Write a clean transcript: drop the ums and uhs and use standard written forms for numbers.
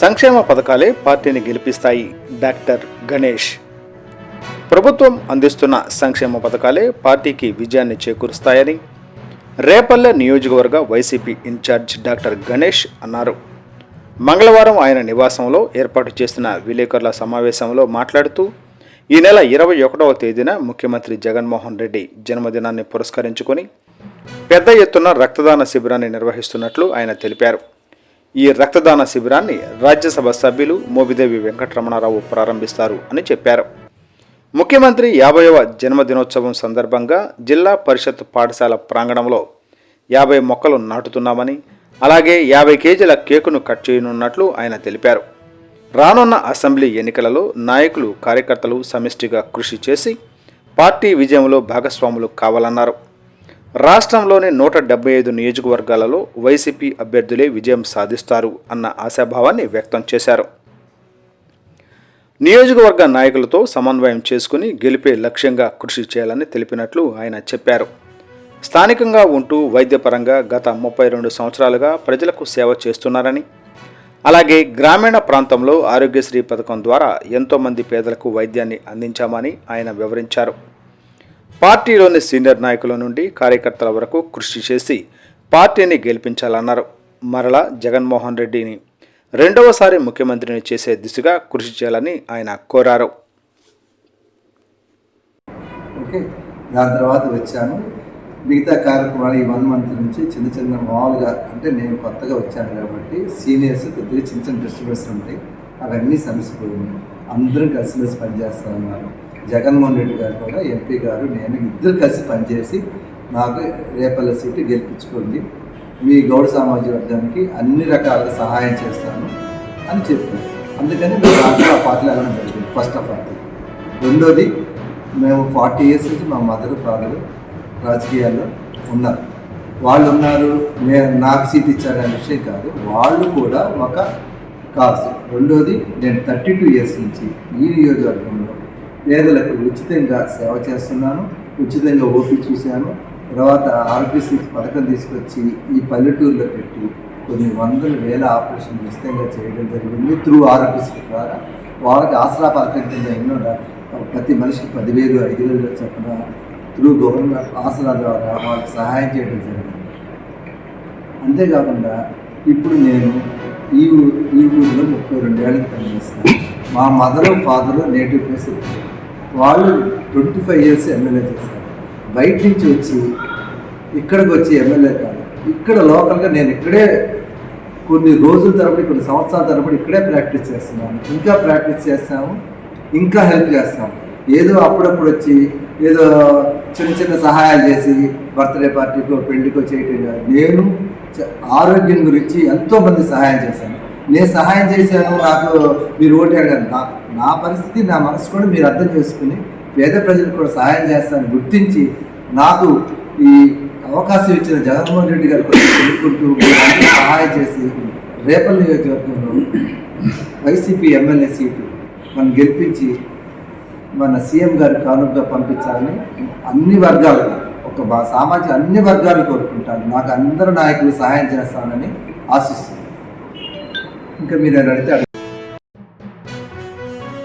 సంక్షేమ పథకాలే పార్టీని గెలిపిస్తాయి. డాక్టర్ గణేష్. ప్రభుత్వం అందిస్తున్న సంక్షేమ పథకాలే పార్టీకి విజయాన్ని చేకూరుస్తాయని రేపల్లె నియోజకవర్గ వైసీపీ ఇన్ఛార్జ్ డాక్టర్ గణేష్ అన్నారు. మంగళవారం ఆయన నివాసంలో ఏర్పాటు చేసిన విలేకరుల సమావేశంలో మాట్లాడుతూ ఈ నెల 21వ తేదీన ముఖ్యమంత్రి జగన్మోహన్ రెడ్డి జన్మదినాన్ని పురస్కరించుకొని పెద్ద ఎత్తున రక్తదాన శిబిరాన్ని నిర్వహిస్తున్నట్లు ఆయన తెలిపారు. ఈ రక్తదాన శిబిరాన్ని రాజ్యసభ సభ్యులు మోపిదేవి వెంకటరమణారావు ప్రారంభిస్తారు అని చెప్పారు. ముఖ్యమంత్రి 50వ జన్మదినోత్సవం సందర్భంగా జిల్లా పరిషత్ పాఠశాల ప్రాంగణంలో 50 మొక్కలు నాటుతున్నామని, అలాగే 50 కేజీల కేకును కట్ చేయనున్నట్లు ఆయన తెలిపారు. రానున్న అసెంబ్లీ ఎన్నికలలో నాయకులు, కార్యకర్తలు సమిష్టిగా కృషి చేసి పార్టీ విజయంలో భాగస్వాములు కావాలన్నారు. రాష్ట్రంలోని 175 నియోజకవర్గాలలో వైసీపీ అభ్యర్థులే విజయం సాధిస్తారు అన్న ఆశాభావాన్ని వ్యక్తం చేశారు. నియోజకవర్గ నాయకులతో సమన్వయం చేసుకుని గెలిపే లక్ష్యంగా కృషి చేయాలని తెలిపినట్లు ఆయన చెప్పారు. స్థానికంగా ఉంటూ వైద్యపరంగా గత 32 సంవత్సరాలుగా ప్రజలకు సేవ చేస్తున్నారని, అలాగే గ్రామీణ ప్రాంతంలో ఆరోగ్యశ్రీ పథకం ద్వారా ఎంతోమంది పేదలకు వైద్యాన్ని అందించామని ఆయన వివరించారు. పార్టీలోని సీనియర్ నాయకుల నుండి కార్యకర్తల వరకు కృషి చేసి పార్టీని గెలిపించాలన్నారు. మరలా జగన్మోహన్ రెడ్డిని రెండవసారి ముఖ్యమంత్రిని చేసే దిశగా కృషి చేయాలని ఆయన కోరారు. దాని తర్వాత వచ్చాను. మిగతా కార్యక్రమాలు ఈ 1 మంత్ నుంచి చిన్న మామూలుగా, అంటే నేను కొత్తగా వచ్చాను కాబట్టి సీనియర్స్ కొద్దిగా చిన్న డిస్టర్బెన్స్ ఉంటాయి. అవన్నీ సమసిపోయినాయి. అందరం కలిసిమెలిసి పనిచేస్తూ ఉన్నారు. జగన్మోహన్ రెడ్డి గారు కూడా, ఎంపీ గారు, నేను ఇద్దరు కలిసి పనిచేసి నాకు రేపల్లె సీటు గెలిపించుకోండి, మీ గౌడ సామాజిక వర్గానికి అన్ని రకాలుగా సహాయం చేస్తాను అని చెప్పారు. అందుకని మేము ఆ పార్టీలో వెళ్ళడం జరిగింది. First of all. రెండోది, మేము 40 years నుంచి మా మదర్ ఫాదర్ రాజకీయాల్లో ఉన్నారు. వాళ్ళు ఉన్నారు, నాకు సీట్ ఇచ్చారనే విషయం కాదు, వాళ్ళు కూడా ఒక కాదు. రెండోది, నేను 32 years నుంచి ఈ నియోజకవర్గంలో పేదలకు ఉచితంగా సేవ చేస్తున్నాను. ఉచితంగా ఓపీ చూశాను. తర్వాత ఆరోగ్యశ్రీ పథకం తీసుకొచ్చి ఈ పల్లెటూరులో పెట్టి కొన్ని వందల వేల ఆపరేషన్లు ఉచితంగా చేయడం జరిగింది. త్రూ ఆరోగ్యశ్రీ ద్వారా వాళ్ళకి ఆసరా పథకం కింద ఎన్నో ప్రతి మనిషికి 10,000, 5,000 చొప్పున త్రూ గవర్నమెంట్ ఆసరా ద్వారా వాళ్ళకి సహాయం చేయడం జరిగింది. అంతేకాకుండా ఇప్పుడు నేను ఈ ఊరిలో 32 ఏళ్ళకి పనిచేస్తాను. మా మదరు ఫాదరు నేటివ్ ప్లేస్, వాళ్ళు 25 years ఎమ్మెల్యే చేశారు. బయట నుంచి వచ్చి ఇక్కడికి వచ్చి ఎమ్మెల్యే కాదు, ఇక్కడ లోకల్గా నేను ఇక్కడే కొన్ని రోజుల తరబడి, కొన్ని సంవత్సరాల తరబడి ఇక్కడే ప్రాక్టీస్ చేస్తున్నాను. ఇంకా ప్రాక్టీస్ చేస్తాము, ఇంకా హెల్ప్ చేస్తాము. ఏదో అప్పుడప్పుడు వచ్చి ఏదో చిన్న సహాయాలు చేసి బర్త్డే పార్టీకో పెళ్లికో చేయటం కాదు. నేను ఆరోగ్యం గురించి ఎంతోమంది సహాయం చేశాను. నేను సహాయం చేశాను, నాకు మీరు ఓటు అడగారు. నా పరిస్థితి, నా మనసు కూడా మీరు అర్థం చేసుకుని పేద ప్రజలకు కూడా సహాయం చేస్తానని గుర్తించి నాకు ఈ అవకాశం ఇచ్చిన జగన్మోహన్ రెడ్డి గారు కూడా తెలుపుకుంటూ సహాయం చేసి రేపల్లె నియోజకవర్గంలో వైసీపీ ఎమ్మెల్యే సీటు మనం గెలిపించి మన సీఎం గారి కానుకగా పంపించాలని అన్ని వర్గాలు, సామాజిక అన్ని వర్గాలు కోరుకుంటాను. నాకు అందరు నాయకులు సహాయం చేస్తానని ఆశిస్తున్నాను. ఇంకా మీరు అడిగితే